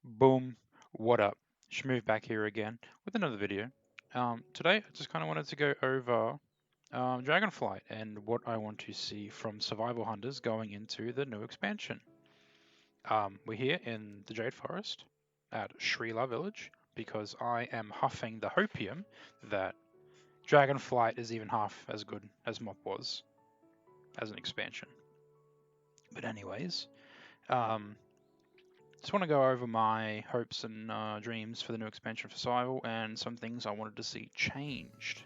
Boom, what up? Shmooth back here again with another video. Today I just kind of wanted to go over Dragonflight and what I want to see from survival hunters going into the new expansion. We're here in the Jade Forest at Shrila Village because I am huffing the hopium that Dragonflight is even half as good as Mop was as an expansion. But anyways, um, just want to go over my hopes and dreams for the new expansion for survival and some things I wanted to see changed.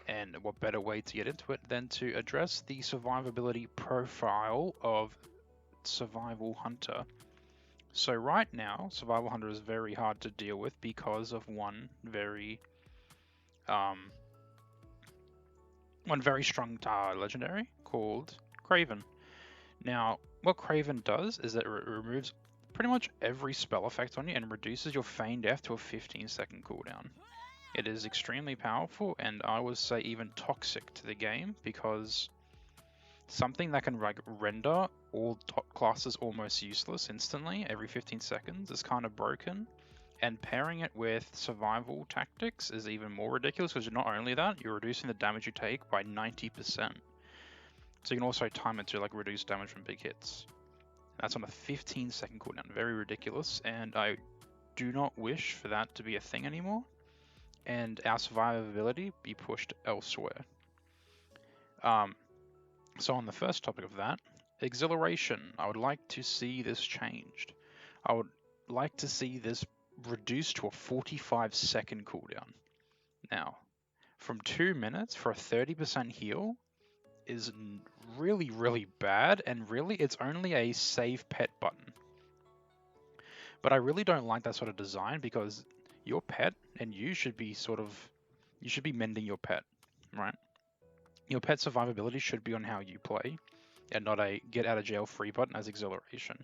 And what better way to get into it than to address the survivability profile of Survival Hunter. So right now, Survival Hunter is very hard to deal with because of um, one very strong legendary called Craven. Now, what Craven does is that it removes pretty much every spell effect on you and reduces your feign death to a 15-second cooldown. It is extremely powerful and I would say even toxic to the game because something that can like render all top classes almost useless instantly every 15 seconds is kind of broken. And pairing it with survival tactics is even more ridiculous because not only that, you're reducing the damage you take by 90%. So you can also time it to like reduce damage from big hits. That's on a 15-second cooldown. Very ridiculous, and I do not wish for that to be a thing anymore, and our survivability be pushed elsewhere. So on the first topic of that, exhilaration. I would like to see this changed. I would like to see this reduced to a 45-second cooldown. Now, from 2 minutes for a 30% heal is really, really bad, and really it's only a save pet button. But I really don't like that sort of design because your pet and you should be you should be mending your pet, right? Your pet survivability should be on how you play and not a get out of jail free button as exhilaration.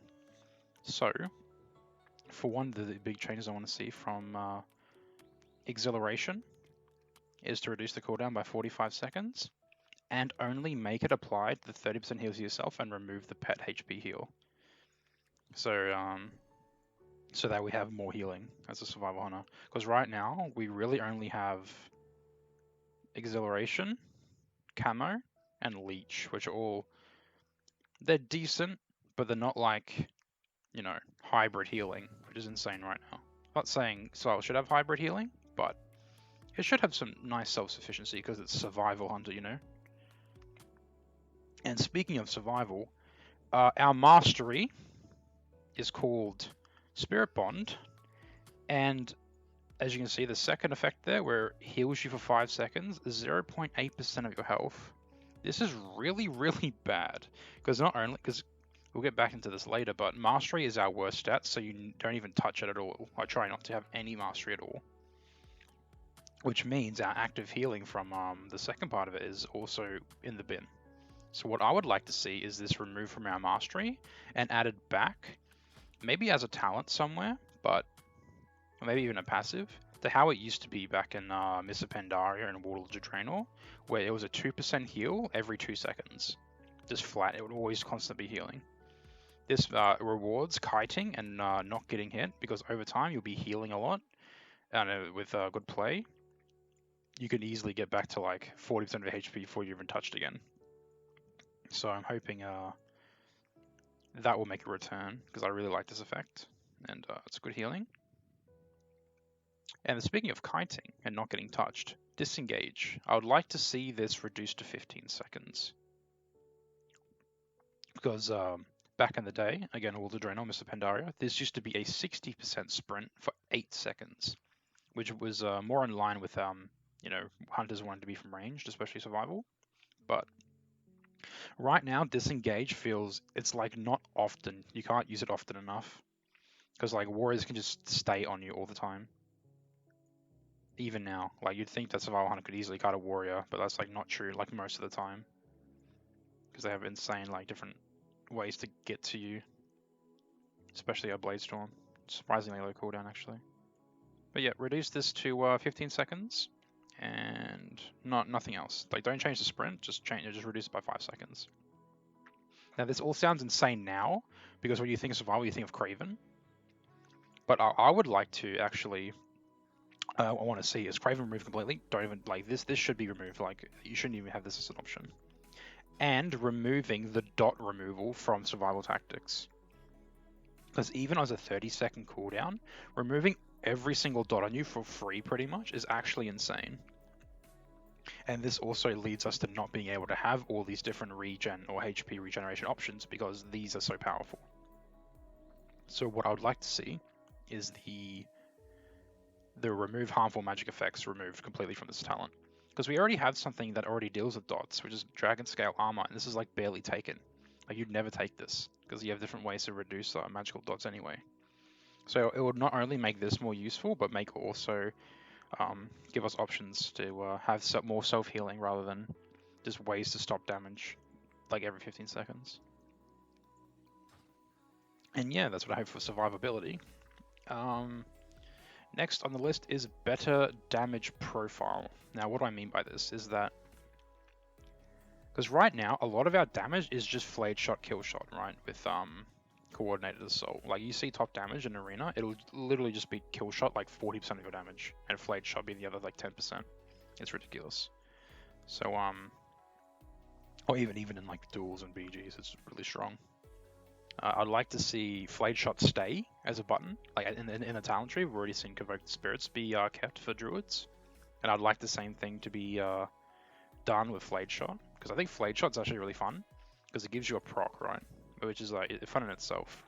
So, for one of the big changes I want to see from exhilaration is to reduce the cooldown by 45 seconds and only make it apply to the 30% heals yourself and remove the pet HP heal. So that we have more healing as a survival hunter. Because right now we really only have exhilaration, camo, and leech, which are all they're decent, but they're not like hybrid healing, which is insane right now. Not saying Soul should have hybrid healing, but it should have some nice self-sufficiency because it's survival hunter. And speaking of survival, our mastery is called Spirit Bond, and as you can see, the second effect there, where it heals you for 5 seconds, 0.8% of your health. This is really, really bad. Because we'll get back into this later, but Mastery is our worst stat, so you don't even touch it at all. I try not to have any Mastery at all. Which means our active healing from the second part of it is also in the bin. So what I would like to see is this removed from our Mastery and added back, maybe as a talent somewhere, but or maybe even a passive, to how it used to be back in Miss Pandaria and Warlords of Draenor, where it was a 2% heal every 2 seconds. Just flat, it would always constantly be healing. This rewards kiting and not getting hit, because over time you'll be healing a lot, and with good play, you can easily get back to like 40% of your HP before you're even touched again. So I'm hoping that will make a return, because I really like this effect, and it's good healing. And speaking of kiting and not getting touched, disengage. I would like to see this reduced to 15 seconds. Because back in the day, again, all the Draenor, Mr. Pandaria, this used to be a 60% sprint for 8 seconds, which was more in line with, hunters wanting to be from ranged, especially survival. But right now, disengage it's like not often. You can't use it often enough. Because like warriors can just stay on you all the time. Even now, like you'd think that survival hunter could easily cut a warrior, but that's like not true like most of the time, because they have insane like different ways to get to you, especially a blade storm. Surprisingly low cooldown actually. But yeah, reduce this to 15 seconds and nothing else. Like don't change the sprint, just reduce it by 5 seconds. Now this all sounds insane now because when you think of survival, you think of Craven. But I would like to actually, I want to see is Craven removed completely. Don't even like this. This should be removed. Like you shouldn't even have this as an option. And removing the dot removal from survival tactics. Because even as a 30-second cooldown, removing every single dot on you for free pretty much is actually insane. And this also leads us to not being able to have all these different regen or HP regeneration options because these are so powerful. So what I would like to see is the remove harmful magic effects removed completely from this talent. Because we already have something that already deals with dots, which is Dragon Scale Armor, and this is like barely taken. Like you'd never take this, because you have different ways to reduce magical dots anyway. So it would not only make this more useful, but make also give us options to have more self-healing rather than just ways to stop damage like every 15 seconds. And yeah, that's what I hope for survivability. Next on the list is better damage profile. Now, what do I mean by this is that, because right now, a lot of our damage is just flayed shot, kill shot, right? With coordinated assault. Like you see top damage in arena, it'll literally just be kill shot like 40% of your damage, and flayed shot be the other like 10%. It's ridiculous. So or even in like duels and BGs, it's really strong. I'd like to see flayed shot stay as a button. Like in the talent tree, we've already seen convoked spirits be kept for druids, and I'd like the same thing to be done with flayed shot, because I think flayed shot's actually really fun because it gives you a proc, right? Which is like fun in itself.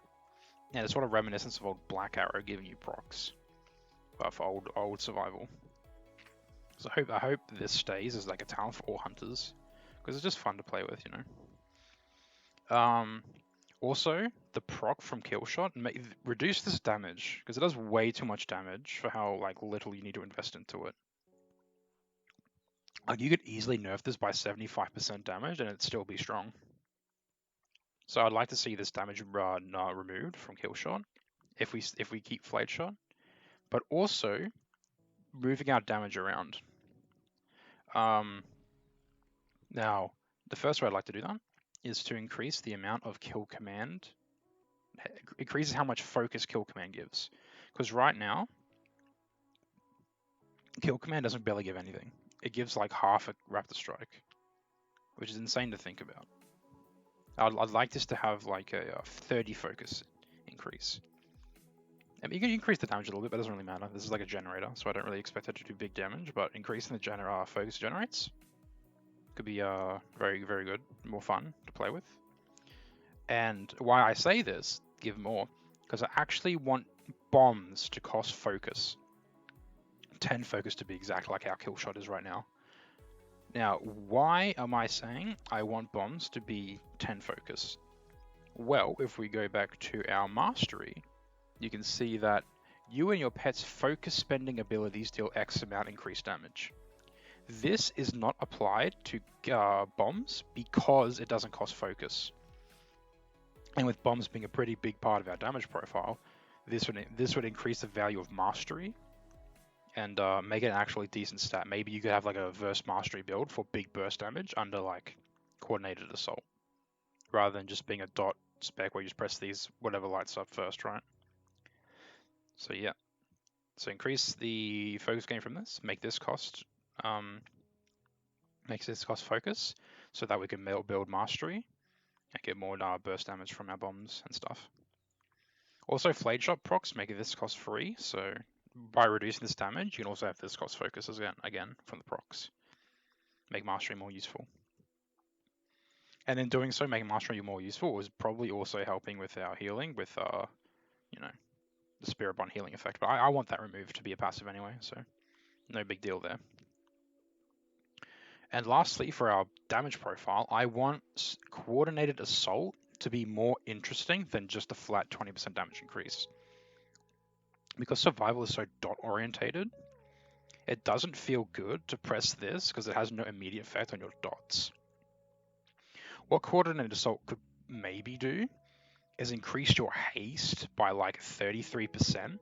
And it's sort of reminiscent of old Black Arrow giving you procs for old survival. So I hope this stays as like a talent for all hunters, because it's just fun to play with, you know. Also, the proc from Killshot reduce this damage, because it does way too much damage for how like little you need to invest into it. Like you could easily nerf this by 75% damage and it'd still be strong. So I'd like to see this damage removed from Killshot if we keep Flayed Shot, but also moving our damage around. Now, the first way I'd like to do that is to increase the amount of kill command. Increases how much focus kill command gives. Because right now, kill command doesn't barely give anything. It gives like half a raptor strike, which is insane to think about. I'd like this to have like a 30 focus increase. I mean, you can increase the damage a little bit, but it doesn't really matter. This is like a generator, so I don't really expect it to do big damage, but increasing the focus generates could be very, very good, more fun to play with. And why I say this, give more, because I actually want bombs to cost focus. 10 focus to be exact, like our kill shot is right now. Now, why am I saying I want bombs to be 10 focus? Well, if we go back to our mastery, you can see that you and your pet's focus spending abilities deal X amount increased damage. This is not applied to bombs because it doesn't cost focus. And with bombs being a pretty big part of our damage profile, this would increase the value of mastery and make it an actually decent stat. Maybe you could have like a verse mastery build for big burst damage under like coordinated assault, rather than just being a dot spec where you just press these whatever lights up first, right? So yeah, so increase the focus gain from this, makes this cost focus, so that we can build mastery and get more burst damage from our bombs and stuff. Also, Flayed Shot procs make this cost free, so by reducing this damage, you can also have this cost focus again from the procs. Make mastery more useful. And in doing so, making mastery more useful was probably also helping with our healing, with the Spirit Bond healing effect. But I want that removed to be a passive anyway, so no big deal there. And lastly, for our damage profile, I want coordinated assault to be more interesting than just a flat 20% damage increase. Because survival is so dot orientated, it doesn't feel good to press this because it has no immediate effect on your dots. What coordinated assault could maybe do is increase your haste by like 33%,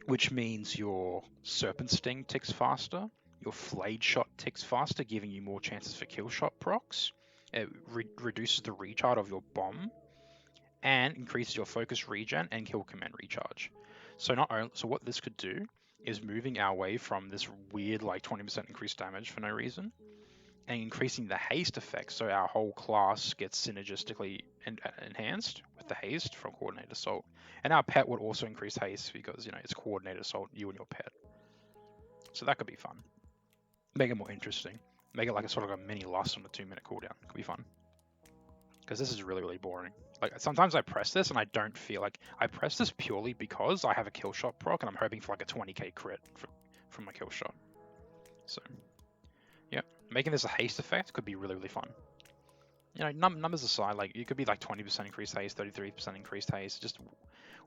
which means your Serpent Sting ticks faster, your Flayed Shot ticks faster, giving you more chances for kill shot procs. It reduces the recharge of your bomb, and increases your focus regen and kill command recharge. So what this could do is moving our way from this weird like 20% increased damage for no reason, and increasing the haste effect, so our whole class gets synergistically enhanced with the haste from coordinated assault. And our pet would also increase haste because, you know, it's coordinated assault, you and your pet. So that could be fun. Make it more interesting. Make it like a sort of a mini lust on a 2-minute cooldown. Could be fun. Because this is really, really boring. Like, sometimes I press this and I don't feel like... I press this purely because I have a kill shot proc and I'm hoping for like a 20k crit from my kill shot. So, yeah. Making this a haste effect could be really, really fun. You know, numbers aside, like, it could be like 20% increased haste, 33% increased haste, just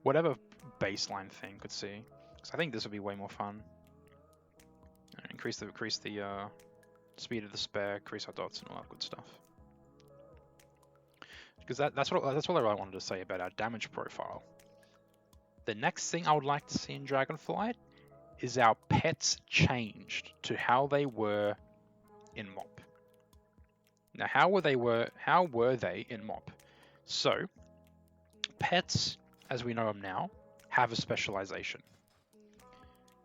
whatever baseline thing could see. Because I think this would be way more fun. Increase the speed of the spec, increase our dots and all that good stuff. Because that's what I really wanted to say about our damage profile. The next thing I would like to see in Dragonflight is our pets changed to how they were in MOP. Now, how were they in MOP? So, pets, as we know them now, have a specialization.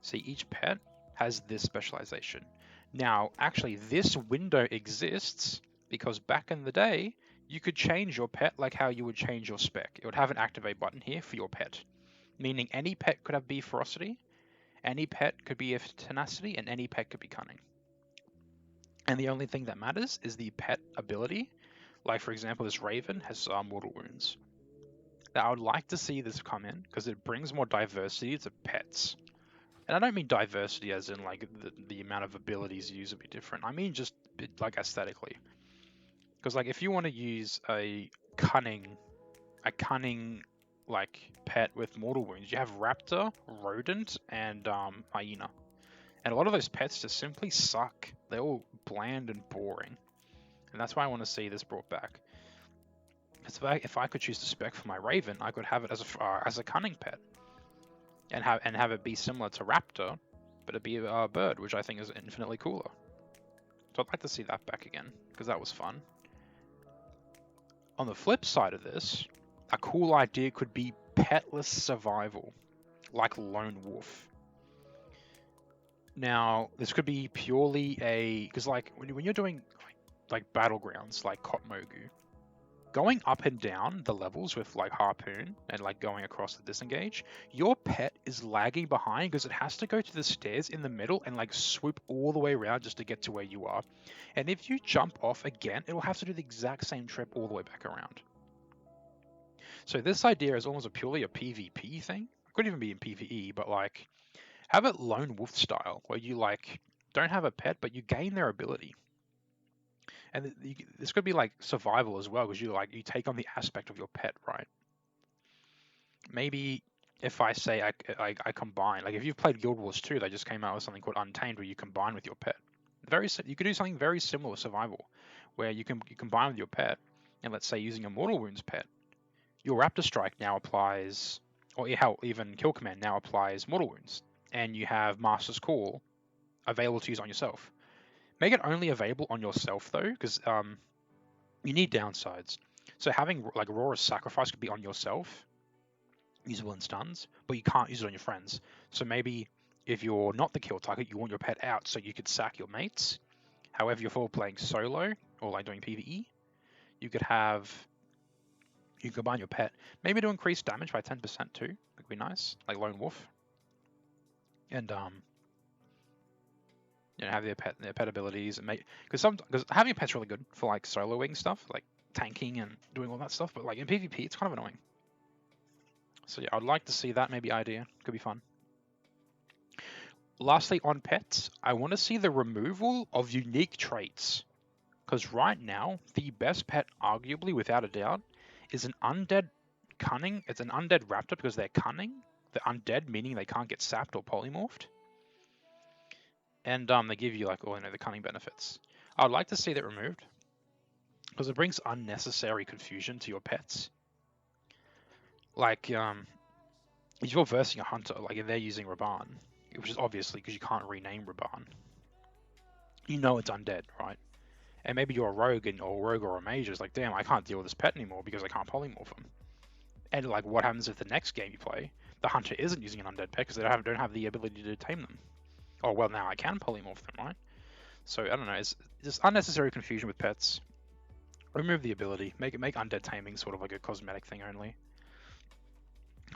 See, each pet has this specialization. Now, actually, this window exists because back in the day, you could change your pet like how you would change your spec. It would have an activate button here for your pet, meaning any pet could have B ferocity, any pet could be tenacity, and any pet could be cunning. And the only thing that matters is the pet ability. Like, for example, this Raven has mortal wounds. Now, I would like to see this come in because it brings more diversity to pets. And I don't mean diversity as in like the amount of abilities you use would be different. I mean just like aesthetically. Because like if you want to use a cunning like pet with mortal wounds, you have raptor, rodent, and hyena. And a lot of those pets just simply suck. They're all bland and boring. And that's why I want to see this brought back. Because if I could choose the spec for my Raven, I could have it as a cunning pet. And have it be similar to raptor, but it'd be a bird, which I think is infinitely cooler. So I'd like to see that back again, because that was fun. On the flip side of this, a cool idea could be petless survival, like Lone Wolf. Now, this could be purely because like when you're doing like battlegrounds like Kotmogu, going up and down the levels with like Harpoon and like going across the disengage, your pet is lagging behind because it has to go to the stairs in the middle and like swoop all the way around just to get to where you are. And if you jump off again, it will have to do the exact same trip all the way back around. So this idea is almost purely a PvP thing. It could even be in PvE, but like have it Lone Wolf style where you like don't have a pet, but you gain their ability. And this could be like survival as well, because you take on the aspect of your pet, right? Maybe if I say I combine, like if you've played Guild Wars 2, they just came out with something called Untamed, where you combine with your pet. You could do something very similar with survival, where you combine with your pet, and let's say using a Mortal Wounds pet, your Raptor Strike now applies, or hell, even Kill Command now applies Mortal Wounds, and you have Master's Call available to use on yourself. Make it only available on yourself though, because you need downsides. So having like Aurora's Sacrifice could be on yourself, usable in stuns, but you can't use it on your friends. So maybe if you're not the kill target, you want your pet out so you could sack your mates. However, if you're playing solo or like doing PvE, you combine your pet, maybe to increase damage by 10% too. That would be nice, like Lone Wolf. And you know, have their pet abilities, and because having a pet's really good for like soloing stuff, like tanking and doing all that stuff. But like in PvP, it's kind of annoying. So yeah, I'd like to see that maybe idea. Could be fun. Lastly, on pets, I want to see the removal of unique traits, because right now the best pet, arguably without a doubt, is an undead cunning. It's an undead raptor because they're cunning. They're undead, meaning they can't get sapped or polymorphed. And they give you like the cunning benefits. I would like to see that removed because it brings unnecessary confusion to your pets. Like if you're versing a hunter, like if they're using Raban, which is obviously because you can't rename Raban, you know it's undead, right? And maybe you're a rogue or a mage is like, damn, I can't deal with this pet anymore because I can't polymorph him. And like, what happens if the next game you play, the hunter isn't using an undead pet because they don't have the ability to tame them? Oh well, now I can polymorph them, right? So I don't know. It's just unnecessary confusion with pets. Remove the ability. Make undead taming sort of like a cosmetic thing only.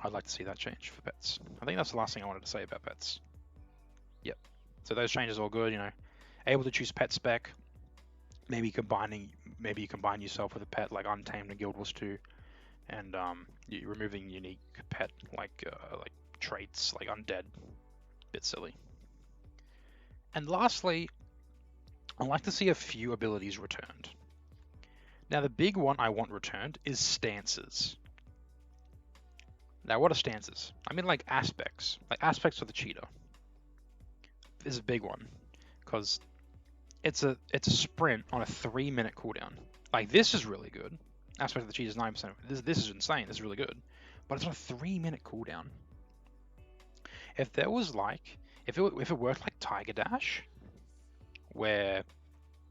I'd like to see that change for pets. I think that's the last thing I wanted to say about pets. Yep. So those changes are all good. You know, able to choose pet spec. Maybe you combine yourself with a pet like Untamed and Guild Wars 2, and you removing unique pet like traits like undead. Bit silly. And lastly, I'd like to see a few abilities returned. Now the big one I want returned is stances. Now what are stances? I mean like aspects of the cheetah. This is a big one because it's a sprint on a 3-minute cooldown. Like this is really good. Aspect of the cheetah is 9%. This is insane. This is really good, but it's on a 3-minute cooldown. If there was like if it worked like Tiger Dash, where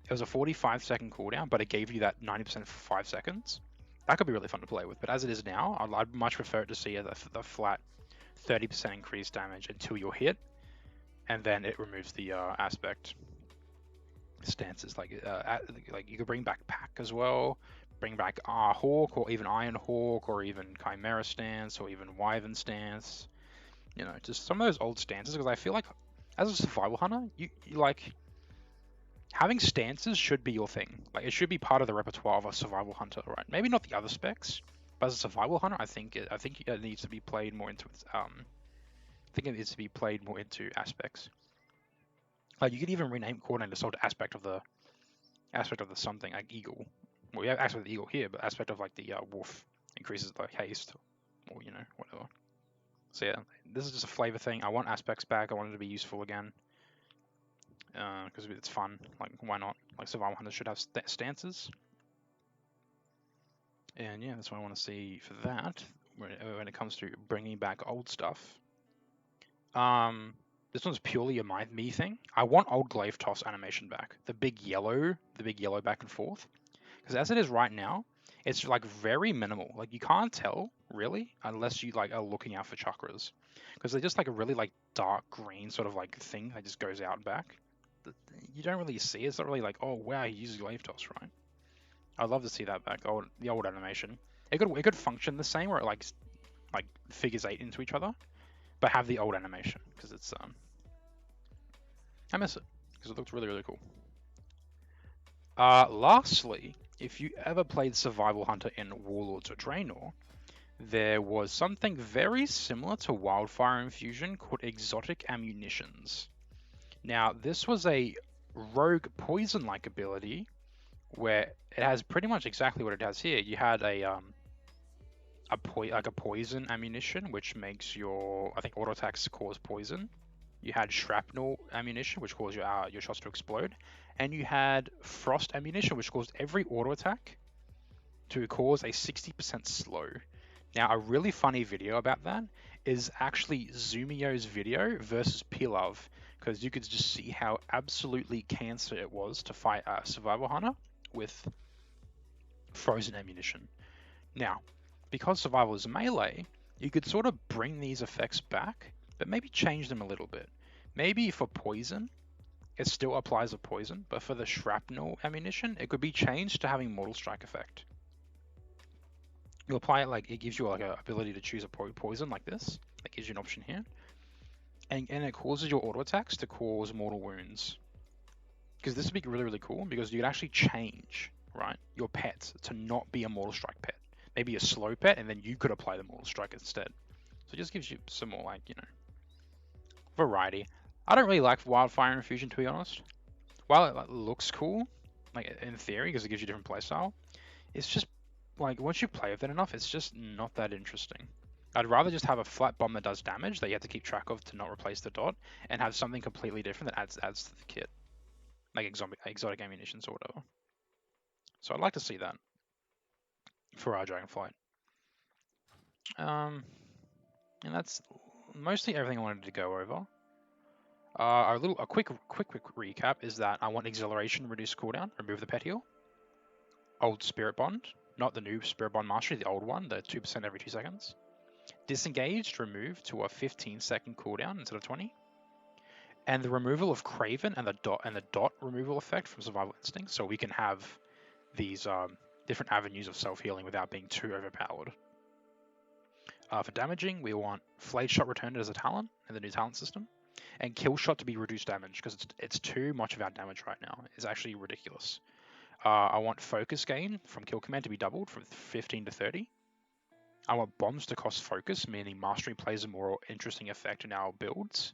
it was a 45-second cooldown, but it gave you that 90% for 5 seconds. That could be really fun to play with, but as it is now, I'd much prefer it to see the flat 30% increased damage until you're hit, and then it removes the aspect stances. Like you could bring back Pack as well, bring back Hawk, or even Iron Hawk, or even Chimera stance, or even Wyvern stance. You know, just some of those old stances, because I feel like as a survival hunter, you like having stances should be your thing. Like it should be part of the repertoire of a survival hunter, right? Maybe not the other specs, but as a survival hunter, I think it needs to be played more into aspects. Like you could even rename coordinator so to aspect of the something like eagle. Well, we have aspect of the eagle here, but aspect of like the wolf increases the haste, or you know whatever. So yeah, this is just a flavor thing. I want aspects back. I want it to be useful again. Because it's fun. Like, why not? Like, survival hunters should have stances. And yeah, that's what I want to see for that when it comes to bringing back old stuff. This one's purely a me thing. I want old glaive toss animation back. The big yellow back and forth. Because as it is right now, it's like very minimal. Like you can't tell really unless you like are looking out for chakras, because they're just like a really like dark green sort of like thing that just goes out and back. You don't really see it. It's not really like, oh wow, he uses glaive toss, right? I'd love to see that back. The old animation. It could function the same, where it like figures 8 into each other, but have the old animation, because it's I miss it because it looks really really cool. Lastly, if you ever played Survival Hunter in Warlords or Draenor, there was something very similar to Wildfire Infusion called Exotic Ammunitions. Now, this was a rogue poison-like ability where it has pretty much exactly what it has here. You had a poison ammunition, which makes your, I think, auto attacks cause poison. You had shrapnel ammunition, which caused your shots to explode, and you had frost ammunition, which caused every auto attack to cause a 60% slow. Now, a really funny video about that is actually Zumio's video versus Pilov, because you could just see how absolutely cancer it was to fight a survival hunter with frozen ammunition. Now, because survival is melee, you could sort of bring these effects back, but maybe change them a little bit. Maybe for poison, it still applies a poison, but for the shrapnel ammunition, it could be changed to having Mortal Strike effect. You apply it like, it gives you like a ability to choose a poison like this. That gives you an option here. And it causes your auto attacks to cause mortal wounds. Because this would be really, really cool, because you could actually change, right, your pet to not be a Mortal Strike pet. Maybe a slow pet, and then you could apply the Mortal Strike instead. So it just gives you some more, like, you know, variety. I don't really like Wildfire Infusion, to be honest. While it like, looks cool, like in theory, because it gives you different playstyle, it's just, like, once you play with it enough, it's just not that interesting. I'd rather just have a flat bomb that does damage that you have to keep track of to not replace the dot, and have something completely different that adds to the kit. Like exotic ammunitions or whatever. So I'd like to see that for our Dragonflight. And that's mostly everything I wanted to go over. A quick recap is that I want Exhilaration, reduce cooldown, remove the pet heal. Old Spirit Bond, not the new Spirit Bond Mastery, the old one, the 2% every 2 seconds. Disengaged, remove to a 15-second cooldown instead of 20. And the removal of Craven and the dot removal effect from Survival Instinct, so we can have these different avenues of self-healing without being too overpowered. For damaging, we want Flayed Shot returned as a talent in the new talent system, and Kill Shot to be reduced damage, because it's too much of our damage right now. It's actually ridiculous. I want Focus gain from Kill Command to be doubled from 15 to 30. I want Bombs to cost Focus, meaning Mastery plays a more interesting effect in our builds.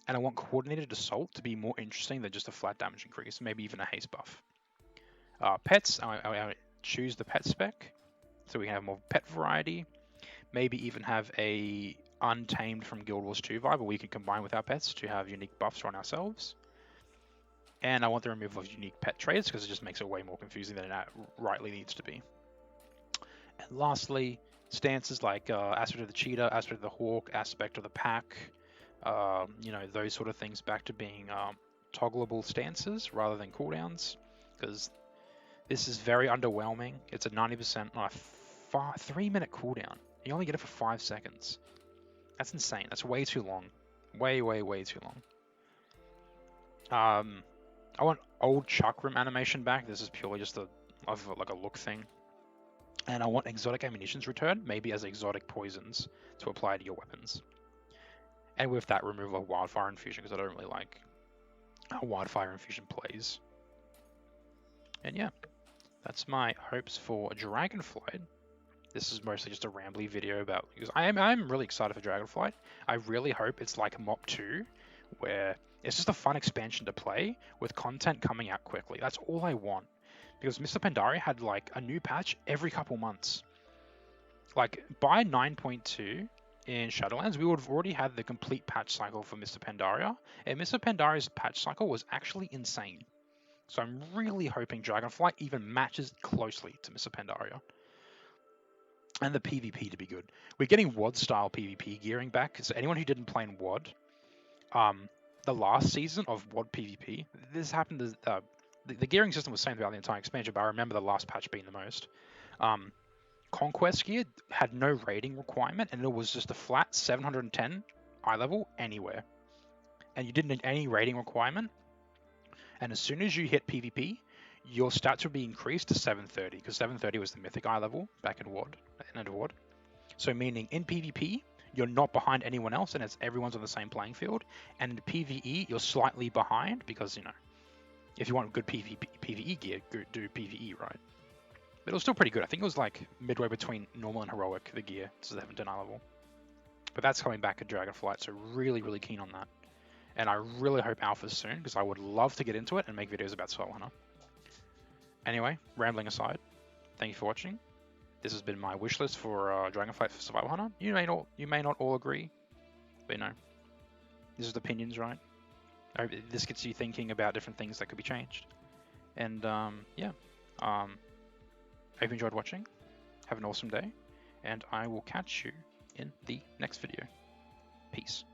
And I want Coordinated Assault to be more interesting than just a flat damage increase, maybe even a haste buff. Pets, I choose the pet spec, so we can have more pet variety. Maybe even have a Untamed from Guild Wars 2 vibe, where we can combine with our pets to have unique buffs on ourselves. And I want the removal of unique pet traits, because it just makes it way more confusing than it rightly needs to be. And lastly, stances like Aspect of the Cheetah, Aspect of the Hawk, Aspect of the Pack, those sort of things back to being toggleable stances rather than cooldowns, because this is very underwhelming. It's a 90% on a 3-minute cooldown. You only get it for 5 seconds. That's insane. That's way too long. Way, way, way too long. I want old Chakram animation back. This is purely just like a look thing. And I want exotic ammunitions returned, maybe as exotic poisons to apply to your weapons. And with that, removal of Wildfire Infusion, because I don't really like how Wildfire Infusion plays. And yeah, that's my hopes for Dragonflight. This is mostly just a rambly video about, because I'm really excited for Dragonflight. I really hope it's like Mop 2, where it's just a fun expansion to play with content coming out quickly. That's all I want. Because Mr. Pandaria had like a new patch every couple months. Like by 9.2 in Shadowlands, we would have already had the complete patch cycle for Mr. Pandaria. And Mr. Pandaria's patch cycle was actually insane. So I'm really hoping Dragonflight even matches closely to Mr. Pandaria. And the PvP to be good. We're getting WoD style PvP gearing back. So anyone who didn't play in WoD, the last season of WoD PvP, this happened. The gearing system was the same throughout the entire expansion, but I remember the last patch being the most. Conquest gear had no rating requirement, and it was just a flat 710 eye level anywhere. And you didn't need any rating requirement. And as soon as you hit PvP, your stats would be increased to 730, because 730 was the mythic eye level back in WoD. So meaning in PvP, you're not behind anyone else, and everyone's on the same playing field. And in PvE, you're slightly behind, because, if you want good PvE gear, do PvE, right? But it was still pretty good. I think it was like midway between normal and heroic, the gear, to 710 eye level. But that's coming back at Dragonflight, so really, really keen on that. And I really hope Alpha's soon, because I would love to get into it and make videos about Survival Hunter. Anyway, rambling aside, thank you for watching. This has been my wish list for Dragonflight for Survival Hunter. You may not all agree, but this is opinions, right? I hope this gets you thinking about different things that could be changed. And yeah, I hope you enjoyed watching. Have an awesome day, and I will catch you in the next video. Peace.